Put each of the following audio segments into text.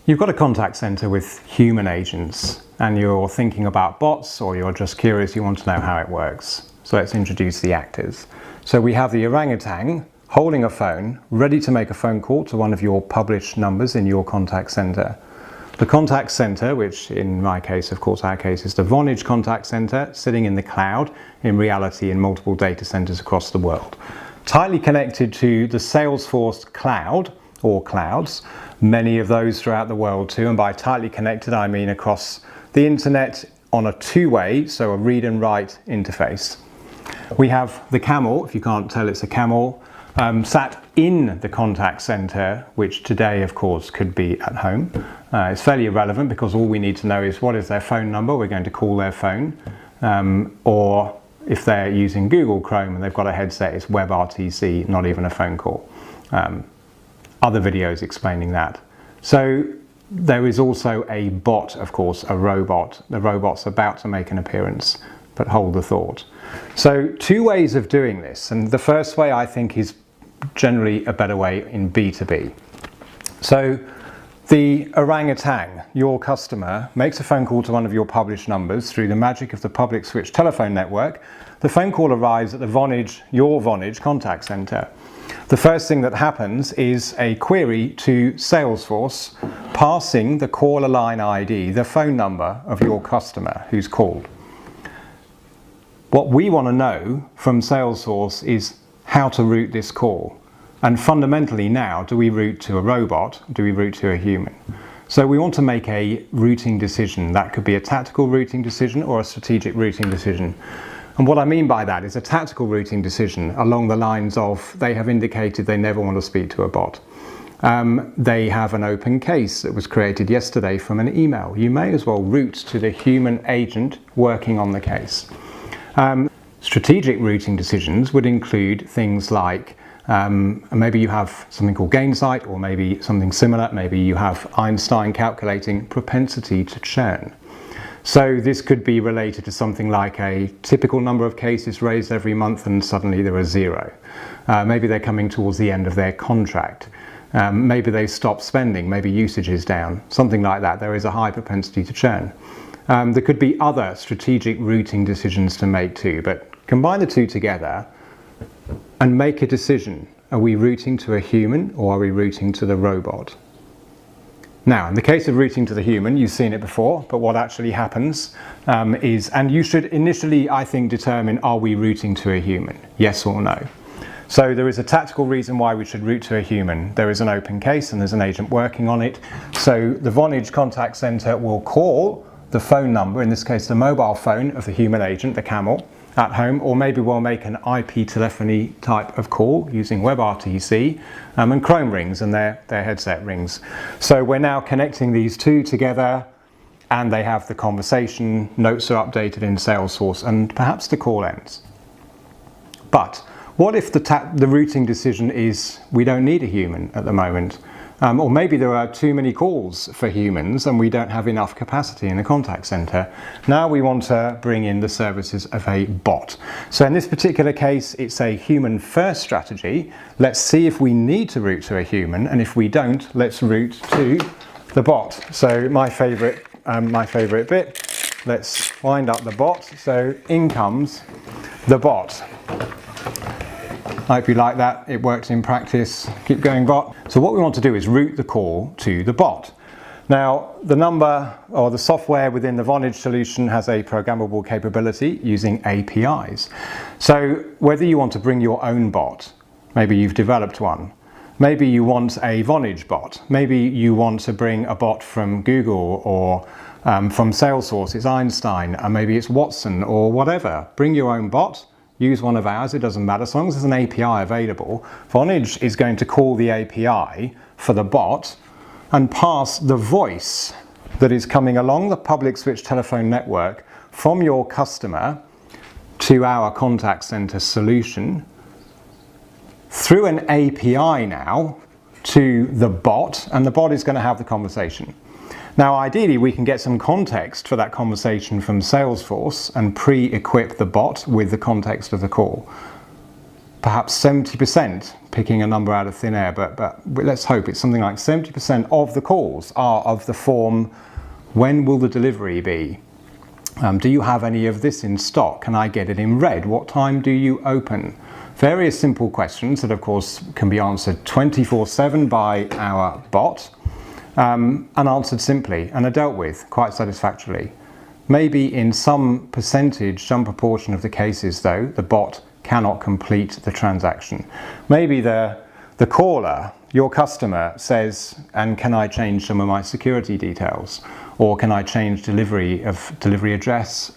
You've got a contact center with human agents and you're thinking about bots, or you're just curious, you want to know how it works. So let's introduce the actors. So we have the orangutan holding a phone, ready to make a phone call to one of your published numbers in your contact center. The contact center, which in my case, of course, our case is the Vonage contact center, sitting in the cloud, in reality in multiple data centers across the world. Tightly connected to the Salesforce cloud, or clouds, many of those throughout the world too, and by tightly connected I mean across the internet on a two-way, so a read and write interface. We have the camel, if you can't tell it's a camel, sat in the contact center, which today of course could be at home. It's fairly irrelevant because all we need to know is what is their phone number, we're going to call their phone, or if they're using Google Chrome and they've got a headset, it's WebRTC, not even a phone call. Other videos explaining that. So there is also a bot, of course, a robot. The robot's about to make an appearance, but hold the thought. So two ways of doing this, and the first way I think is generally a better way in B2B. So the orangutan, your customer, makes a phone call to one of your published numbers through the magic of the public switch telephone network. The phone call arrives at the Vonage, your Vonage contact center. The first thing that happens is a query to Salesforce passing the caller line ID, the phone number of your customer who's called. What we want to know from Salesforce is how to route this call. And fundamentally now, do we route to a robot? Do we route to a human? So we want to make a routing decision. That could be a tactical routing decision or a strategic routing decision. And what I mean by that is a tactical routing decision along the lines of they have indicated they never want to speak to a bot. They have an open case that was created yesterday from an email. You may as well route to the human agent working on the case. Strategic routing decisions would include things like maybe you have something called gainsight, or maybe something similar. Maybe you have Einstein calculating propensity to churn. So this could be related to something like a typical number of cases raised every month and suddenly there are zero. Maybe they're coming towards the end of their contract. Maybe they stop spending, maybe usage is down, something like that. There is a high propensity to churn. There could be other strategic routing decisions to make too, but combine the two together and make a decision. Are we routing to a human or are we routing to the robot? Now, in the case of routing to the human, you've seen it before, but what actually happens is, and you should initially, I think, determine, are we routing to a human? Yes or no? So there is a tactical reason why we should route to a human. There is an open case and there's an agent working on it. So the Vonage contact center will call the phone number, in this case the mobile phone of the human agent, the camel, at home, or maybe we'll make an IP telephony type of call using WebRTC, and Chrome rings and their headset rings. So we're now connecting these two together and they have the conversation, notes are updated in Salesforce, and perhaps the call ends. But what if the routing decision is we don't need a human at the moment? Or maybe there are too many calls for humans and we don't have enough capacity in the contact center. Now we want to bring in the services of a bot. So in this particular case, it's a human first strategy. Let's see if we need to route to a human, and if we don't, let's route to the bot. So my favorite bit, let's wind up the bot. So in comes the bot. I hope you like that. It works in practice. Keep going, bot. So what we want to do is route the call to the bot. Now, the number or the software within the Vonage solution has a programmable capability using APIs. So whether you want to bring your own bot, maybe you've developed one, maybe you want a Vonage bot, maybe you want to bring a bot from Google or from Salesforce, it's Einstein, and maybe it's Watson or whatever. Bring your own bot. Use one of ours, it doesn't matter, as long as there's an API available. Vonage is going to call the API for the bot and pass the voice that is coming along the public switch telephone network from your customer to our contact center solution through an API now to the bot, and the bot is going to have the conversation. Now, ideally, we can get some context for that conversation from Salesforce and pre-equip the bot with the context of the call. perhaps 70%, picking a number out of thin air, but let's hope it's something like 70% of the calls are of the form, when will the delivery be? Do you have any of this in stock? Can I get it in red? What time do you open? Various simple questions that of course can be answered 24/7 by our bot, and answered simply and are dealt with quite satisfactorily. Maybe in some percentage, some proportion of the cases though, the bot cannot complete the transaction. Maybe the caller, your customer, says, and can I change some of my security details? Or can I change delivery address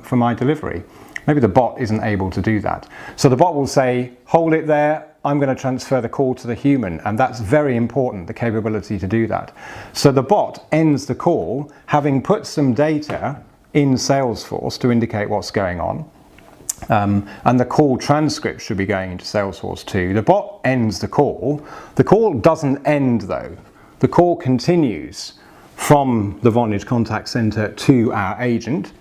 for my delivery? Maybe the bot isn't able to do that. So the bot will say, hold it there, I'm going to transfer the call to the human, and that's very important, the capability to do that. So the bot ends the call having put some data in Salesforce to indicate what's going on. And the call transcript should be going into Salesforce too. The bot ends the call. The call doesn't end though. The call continues from the Vonage contact center to our agent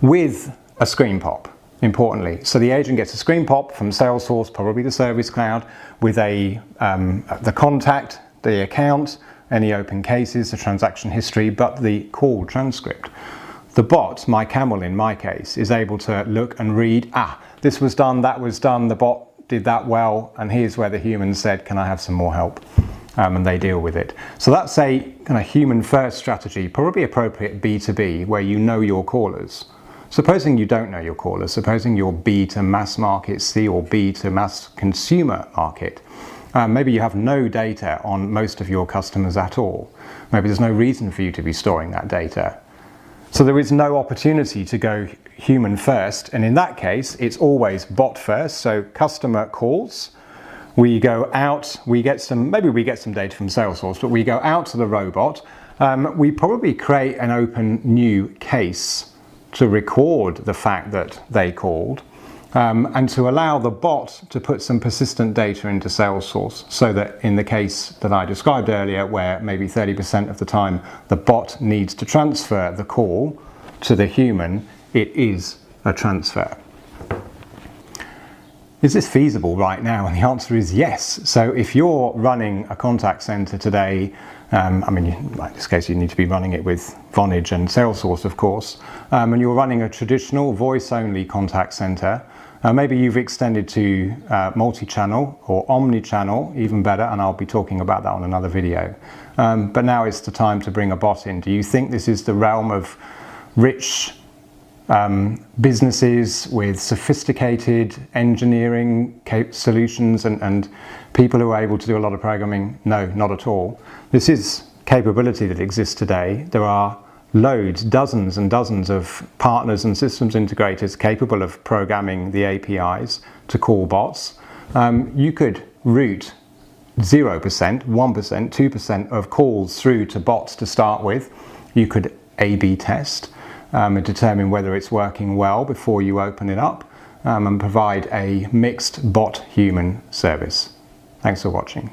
with a screen pop, importantly. So the agent gets a screen pop from Salesforce, probably the Service Cloud, with the contact, the account, any open cases, the transaction history, but the call transcript. The bot, my camel in my case, is able to look and read, this was done, that was done, the bot did that well, and here's where the human said, can I have some more help? And they deal with it. So that's a kind of human first strategy, probably appropriate B2B, where you know your callers. Supposing you don't know your callers, supposing you're B to mass market, C or B to mass consumer market, maybe you have no data on most of your customers at all. Maybe there's no reason for you to be storing that data. So there is no opportunity to go human first, and in that case it's always bot first. So customer calls, we go out, maybe we get some data from Salesforce, but we go out to the robot, we probably create an open new case to record the fact that they called, and to allow the bot to put some persistent data into Salesforce, so that in the case that I described earlier, where maybe 30% of the time the bot needs to transfer the call to the human, it is a transfer. Is this feasible right now? And the answer is yes. So if you're running a contact center today, in this case you need to be running it with Vonage and Salesforce of course, and you're running a traditional voice-only contact center, maybe you've extended to multi-channel or omni-channel, even better, and I'll be talking about that on another video. But now is the time to bring a bot in. Do you think this is the realm of rich businesses with sophisticated engineering solutions and people who are able to do a lot of programming? No, not at all. This is capability that exists today. There are loads, dozens and dozens of partners and systems integrators capable of programming the APIs to call bots. You could route 0%, 1%, 2% of calls through to bots to start with. You could A/B test and determine whether it's working well before you open it up, and provide a mixed bot-human service. Thanks for watching.